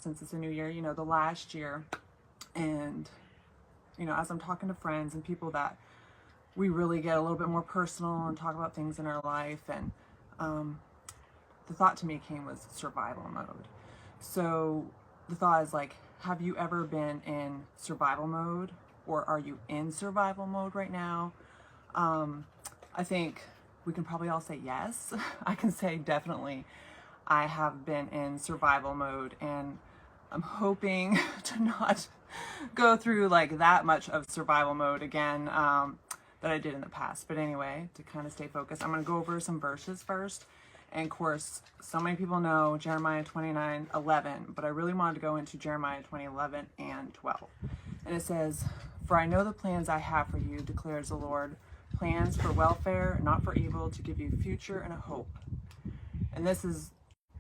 since it's a new year, you know, the last year. And, you know, as I'm talking to friends and people that we really get a little bit more personal and talk about things in our life. And the thought to me came was survival mode. So the thought is like, have you ever been in survival mode, or are you in survival mode right now? I think we can probably all say yes. I can say definitely I have been in survival mode, and I'm hoping to not go through like that much of survival mode again that I did in the past. But anyway, to kind of stay focused, I'm going to go over some verses first. And of course, so many people know Jeremiah 29:11, but I really wanted to go into Jeremiah 20:11 and 12. And it says, "For I know the plans I have for you, declares the Lord, plans for welfare, not for evil, to give you future and a hope." And this is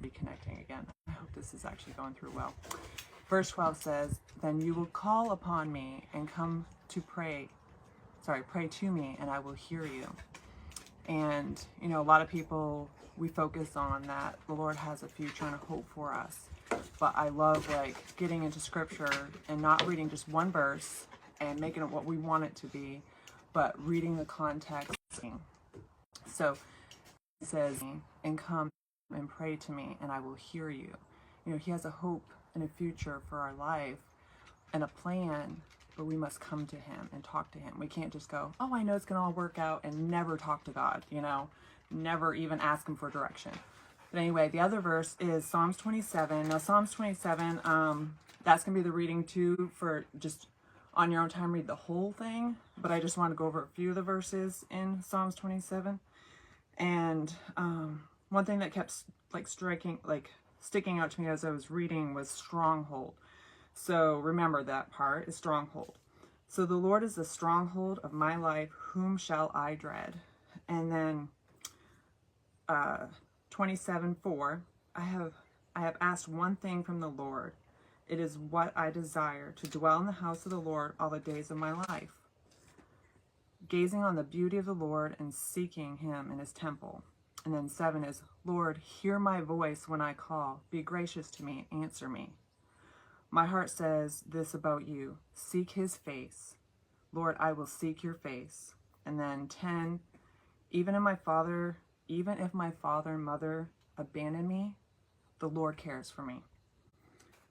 reconnecting again. I hope this is actually going through well. Verse 12 says, "Then you will call upon me and come to pray to me, and I will hear you." And, you know, a lot of people, we focus on that the Lord has a future and a hope for us. But I love like getting into scripture and not reading just one verse and making it what we want it to be, but reading the context. So it says, "And come and pray to me, and I will hear you." You know, he has a hope and a future for our life and a plan, but we must come to him and talk to him. We can't just go, "Oh, I know it's going to all work out," and never talk to God, you know, never even ask him for direction. But anyway, the other verse is Psalms 27. Now, Psalms 27, that's going to be the reading too, for just on your own time, read the whole thing. But I just want to go over a few of the verses in Psalms 27. And one thing that kept sticking out to me as I was reading was stronghold. So remember that part is stronghold. "So the Lord is the stronghold of my life, whom shall I dread?" And then 27:4, I have asked one thing from the Lord. It is what I desire, to dwell in the house of the Lord all the days of my life, gazing on the beauty of the Lord and seeking him in his temple. And then 7 is, "Lord, hear my voice when I call. Be gracious to me, answer me. My heart says this about you, seek his face. Lord, I will seek your face." And then 10, even if my father and mother abandon me, the Lord cares for me.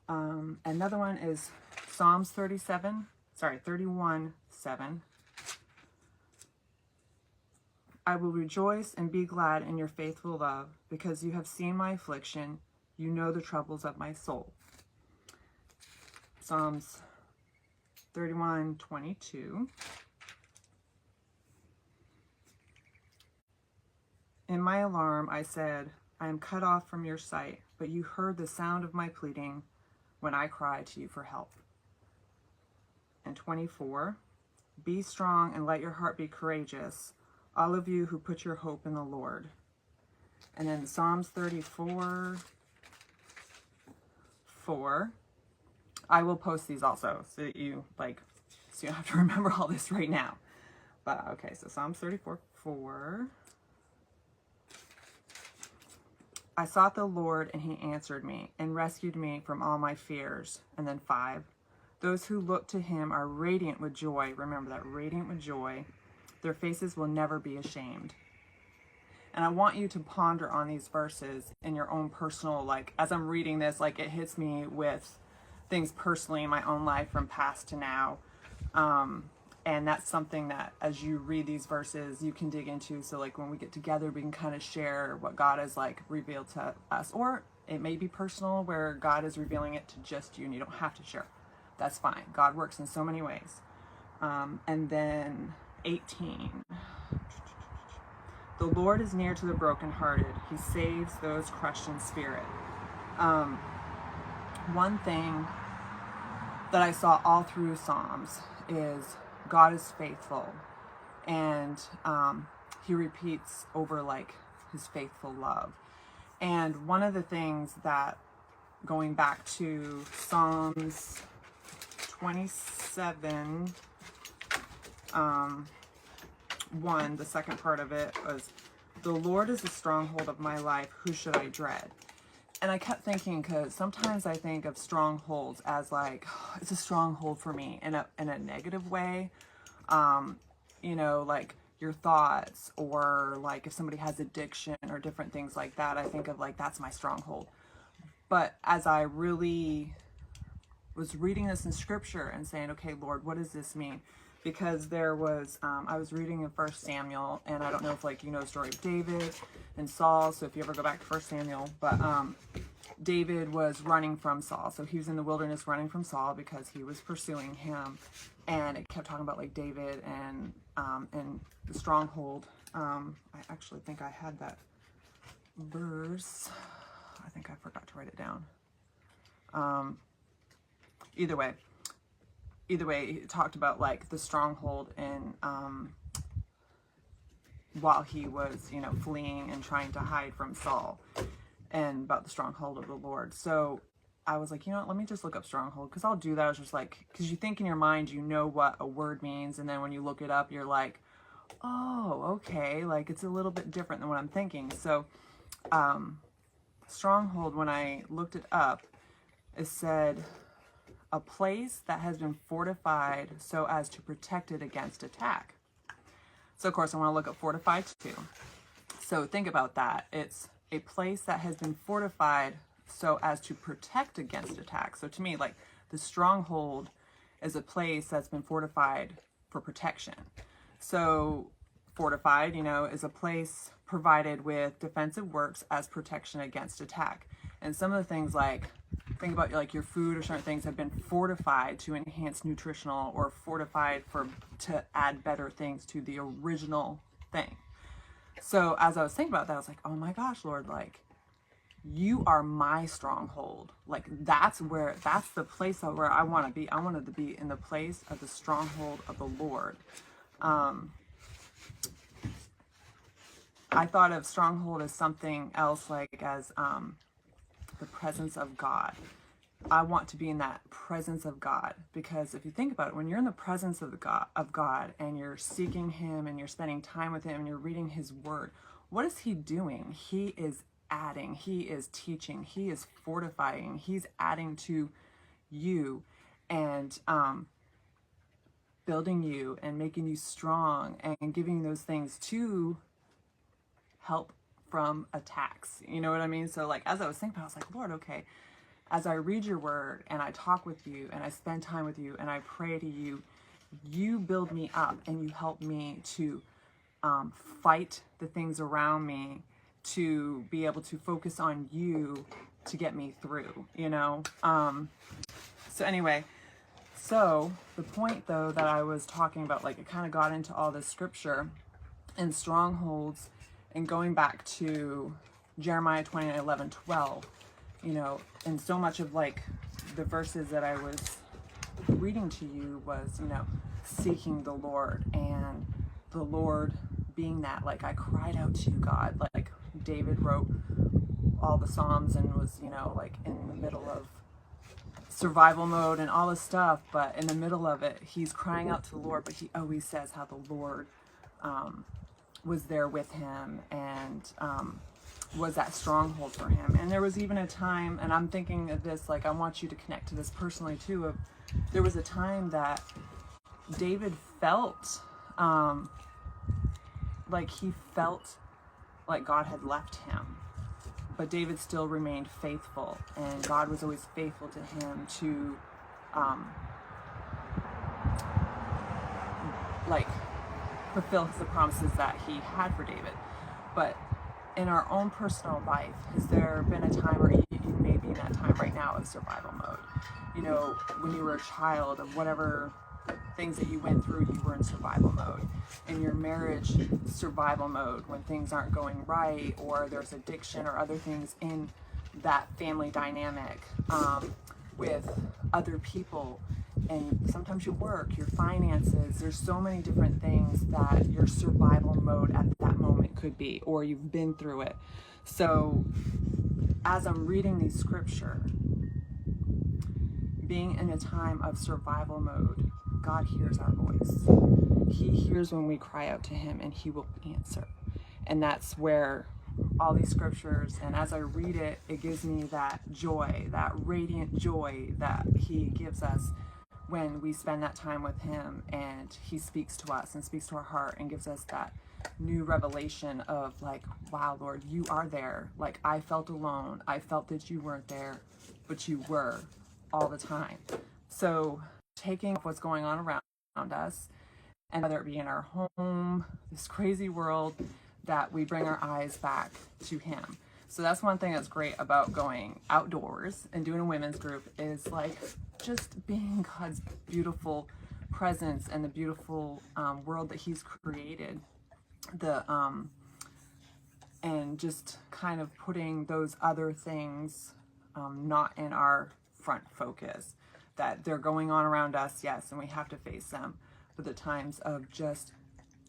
Another one is Psalms 31:7. "I will rejoice and be glad in your faithful love, because you have seen my affliction. You know the troubles of my soul." Psalms 31:22. "In my alarm, I said, I am cut off from your sight, but you heard the sound of my pleading when I cried to you for help." And 24, "Be strong and let your heart be courageous, all of you who put your hope in the Lord." And then Psalms 34:4. I will post these also so that you so you don't have to remember all this right now. But okay, so Psalms 34:4. "I sought the Lord, and he answered me and rescued me from all my fears." And then 5, "Those who look to him are radiant with joy." Remember that, radiant with joy. "Their faces will never be ashamed." And I want you to ponder on these verses in your own personal, as I'm reading this, it hits me with things personally in my own life from past to now. And that's something that as you read these verses, you can dig into. So when we get together, we can kind of share what God has revealed to us. Or it may be personal where God is revealing it to just you and you don't have to share. That's fine. God works in so many ways. And then 18. "The Lord is near to the brokenhearted. He saves those crushed in spirit." One thing that I saw all through Psalms is God is faithful, and he repeats over his faithful love. And one of the things that, going back to Psalms 27, 1, the second part of it was, "The Lord is the stronghold of my life, who should I dread?" And I kept thinking, because sometimes I think of strongholds as like, it's a stronghold for me in a negative way. You know, like your thoughts, or like if somebody has addiction or different things like that, I think of like, that's my stronghold. But as I really was reading this in scripture and saying, okay, Lord, what does this mean? Because there was, I was reading in 1 Samuel, and I don't know if like, you know, the story of David and Saul. So if you ever go back to 1 Samuel, but David was running from Saul. So he was in the wilderness running from Saul because he was pursuing him. And it kept talking about like David and the stronghold. I actually think I had that verse. I think I forgot to write it down. Either way, it talked about like the stronghold and while he was, you know, fleeing and trying to hide from Saul, and about the stronghold of the Lord. So I was like, you know what, let me just look up stronghold, because I'll do that. I was just like, because you think in your mind, you know what a word means, and then when you look it up, you're like, oh, okay, like it's a little bit different than what I'm thinking. So stronghold, when I looked it up, it said a place that has been fortified so as to protect it against attack. So of course I want to look up fortified too. So think about that. It's a place that has been fortified so as to protect against attack. So to me, like the stronghold is a place that's been fortified for protection. So fortified, you know, is a place provided with defensive works as protection against attack. And some of the things, like think about like your food or certain things have been fortified to enhance nutritional, or fortified to add better things to the original thing. So as I was thinking about that, I was like, oh my gosh, Lord, like you are my stronghold. Like that's the place where I want to be. I wanted to be in the place of the stronghold of the Lord. I thought of stronghold as something else, like as the presence of God. I want to be in that presence of God, because if you think about it, when you're in the presence of God and you're seeking him and you're spending time with him and you're reading his word, what is he doing? He is adding, he is teaching, he is fortifying, he's adding to you and building you and making you strong and giving you those things to help from attacks. You know what I mean? So like as I was thinking, I was like, Lord, okay, as I read your word and I talk with you and I spend time with you and I pray to you, you build me up and you help me to fight the things around me, to be able to focus on you to get me through, you know? So anyway, so the point though that I was talking about, like it kind of got into all this scripture and strongholds, and going back to Jeremiah 20:11-12, you know, and so much of like the verses that I was reading to you was, you know, seeking the Lord, and the Lord being that, like I cried out to you, God, like David wrote all the Psalms and was, you know, like in the middle of survival mode and all this stuff, but in the middle of it, he's crying out to the Lord, but he always says how the Lord was there with him and was that stronghold for him. And there was even a time, and I'm thinking of this, like I want you to connect to this personally too, of there was a time that David felt like he felt like God had left him, but David still remained faithful, and God was always faithful to him to like fulfill the promises that he had for David. But in our own personal life, has there been a time, or you may be in that time right now of survival mode? You know, when you were a child, of whatever things that you went through, you were in survival mode. In your marriage, survival mode, when things aren't going right, or there's addiction or other things in that family dynamic with other people, and sometimes your work, your finances, there's so many different things that your survival mode at that moment could be, or you've been through it. So as I'm reading these scripture, being in a time of survival mode, God hears our voice. He hears when we cry out to him, and he will answer. And that's where all these scriptures, and as I read it, it gives me that joy, that radiant joy that he gives us when we spend that time with him, and he speaks to us and speaks to our heart and gives us that new revelation of like, wow, Lord, you are there. Like, I felt alone. I felt that you weren't there, but you were all the time. So taking what's going on around us, and whether it be in our home, this crazy world, that we bring our eyes back to him. So that's one thing that's great about going outdoors and doing a women's group, is like just being God's beautiful presence and the beautiful world that he's created. And just kind of putting those other things not in our front focus, that they're going on around us, yes, and we have to face them, but the times of just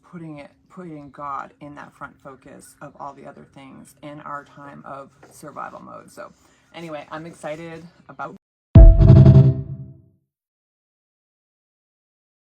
putting God in that front focus of all the other things in our time of survival mode. So anyway, I'm excited about